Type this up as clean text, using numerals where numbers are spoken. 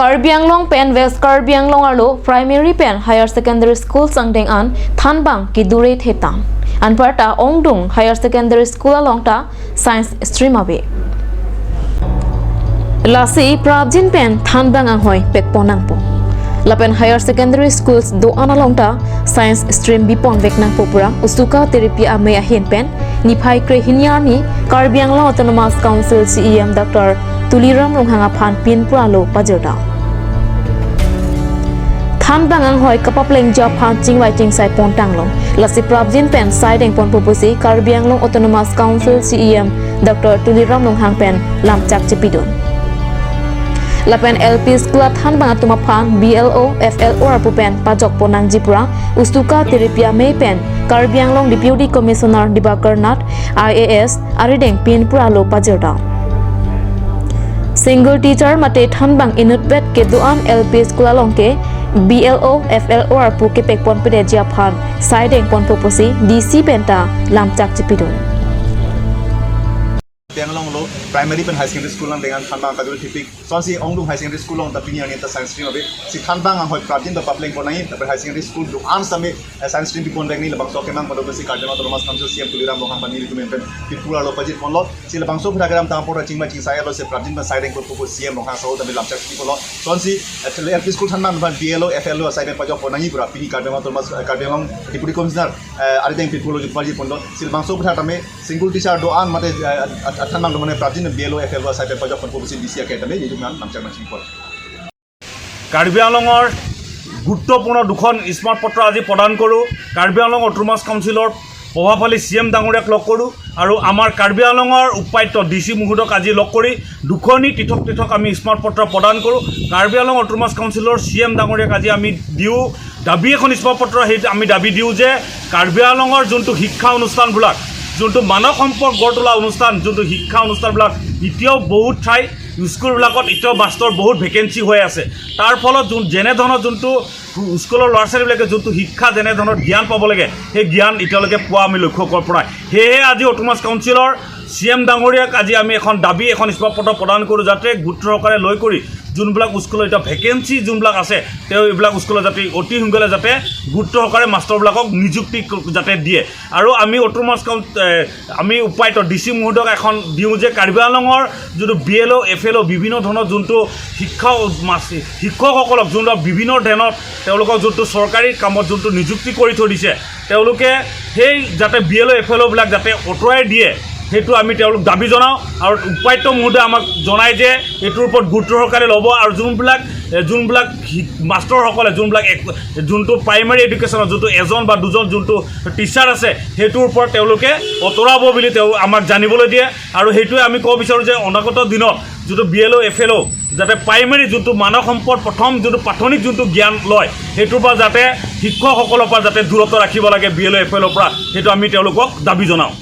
Karbi Anglong Pen West Karbi Anglong Arlo Primary Pen Higher Secondary School Sangdeng An Thanbang ki Dure Thetan Anparta Ongdung Higher Secondary School Alongta Science Stream Away Lasi Prabjin Pen Thanbang Anghoy Pekponangpo Lapen Higher Secondary Schools do analongta Science Stream Bipon Veknang Popura Usuka Therapy Ame Ahin Pen Niphai Kre Hinyani Karbi Anglong Autonomous Council CEM Dr. Tuliram Longhanga Phan Pinpura Lo Pajerda Thanbang Anghoy Kapapleng Job Phan Chingwai Chingsai Pontanglong Lasi Prabjin Pen Siding Pon Popusi Karbi Anglong Autonomous Council CEM Dr. Tuliram Longhang Pen Lamchak Chipidon Lapen LP School Thanbang Atuma Phan BLO FLO Arpupen Pajok Ponang Jipura Ustuka Tiripia May Pen Karbi Anglong Deputy Commissioner Dibakar Nath IAS Arideng Pinpura Lo Pajerda Single teacher mate Thanbang Inutbet ke doan LP School alongke BLO FLO arpu ke pekpon pede jia phan sideng pon proposi DC penta lamchak chipidon Pengalong lo primary pen high secondary school lang dengan Thanbang kadul tipik sonsi Ongdung high secondary school long tapi ni ta science stream abe si Thanbang ang hoi Prabjin da papleng ponai tapi high secondary school do an same science stream pon reng ni labang so kemang podo si Karbi Autonomous Council CM Tuliram Longhang Pani tu mempen pipura lo pajit pon lo si labang so phragram tang pora chingma ching saya lo si Prabjin ban sideng ko CM Longhang so tapi lamchak ti pon lo sonsi LP school Thanbang ban BLO FLO sideng pajok ponai pura pini Karbi Autonomous Karbi Long deputy commissioner arideng pipura lo pajit pon lo si labang so phratame single teacher do an mate Thanbang মানে Prabjin BLO FLO সাইডে পজক পপুসি DC academy এই মান নামচাক মাছি পড় কাৰ্বি আংলঙৰ গুৰুত্বপূৰ্ণ দুখন smart পত্ৰ আজি প্ৰদান কৰোঁ কাৰ্বি আংলং অটোনমাছ কাউন্সিলৰ প্ৰভাৱশালী CM ডাঙৰীয়াক লগ কৰোঁ আৰু আমাৰ কাৰ্বি আংলঙৰ উপায়ুক্ত DC মুহুদক আজি লগ কৰি দুখনি পৃথক আমি স্মাৰ্ট পত্ৰ প্ৰদান কৰোঁ কাৰ্বি আংলং অটোনমাছ কাউন্সিলৰ CM ডাঙৰীয়াক আজি আমি দিওঁ দাবী এখন স্মাৰ্ট পত্ৰ সেই আমি দাবী দিওঁ যে কাৰ্বি আংলঙৰ যোনটো শিক্ষা অনুষ্ঠানবিলাক যোনটো মানৱ সম্পদ গঢ় তোলা অনুষ্ঠান যোনটো শিক্ষা অনুষ্ঠানবিলাক এতিয়াও বহুত ঠাই স্কুলবিলাকত এতিয়াও মাষ্টৰ বহুত ভেকেঞ্চি হৈ আছে তাৰ ফলত যেনে ধৰণৰ যোনটো স্কুলৰ ল'ৰা ছোৱালীবিলাকে যোনটো শিক্ষা যেনে ধৰণৰ জ্ঞান পাব লাগে সেই জ্ঞান এতিয়ালৈকে পোৱা আমি লক্ষ্য কৰাৰ পৰা সেয়ে আজি অটোনমাছ কাউন্সিলৰ CM ডাঙৰীয়াক আজি আমি এখন দাবী এখন স্মাৰ্ট পত্ৰ প্ৰদান কৰোঁ যাতে গুৰুত্ব সহকাৰে লৈ কৰি যোনবিলাক স্কুলৰ এটা ভেকেঞ্চি যোনবিলাক আছে তেওঁ এইবিলাক স্কুলত যাতে অতি সোনকালে যাতে গুৰুত্ব সহকাৰে মাষ্টৰবিলাকক নিযুক্তি যাতে দিয়ে আৰু আমি অটোনমাছ আমি উপায়ুক্ত DC মুহুদক এখন দিওঁ যে কাৰ্বি আংলঙৰ যোনটো BLO FLO বিভিন্ন ধৰণৰ যোনটো শিক্ষকসকলক যোনটো বিভিন্ন ধৰণৰ তেওঁলোকক যোনটো চৰকাৰী কামত যোনটো নিযুক্তি কৰি থৈ দিছে তেওঁলোকে সেই যাতে BLO FLO বিলাক যাতে অঁতৰাই দিয়ে সেইটো আমি তেওঁলোক দাবী জনাওঁ আৰু উপায়ুক্ত মহোদয়ে আমাক জনায় যে এইটোৰ ওপৰত গুৰুত্ব সহকাৰে ল'ব আৰু যোনবিলাক মাষ্টৰসকলে যোনটো প্ৰাইমেৰী এডুকেশ্যনৰ যোনটো এজন বা দুজন যোনটো টিচাৰ আছে সেইটোৰ ওপৰত তেওঁলোকে অঁতৰাব বুলি তেওঁ আমাক জানিবলৈ দিয়ে আৰু সেইটোৱে আমি ক'ব বিচাৰোঁ যে অনাগত দিনত যোনটো BLO FLO যাতে প্ৰাইমেৰী যোনটো মানৱ সম্পদ প্ৰথম যোনটো প্ৰাথমিক যোনটো জ্ঞান লয় সেইটোৰ পৰা যাতে শিক্ষকসকলৰ পৰা যাতে দূৰত্ব ৰাখিব লাগে BLO FLOৰ পৰা সেইটো আমি তেওঁলোকক দাবী জনাওঁ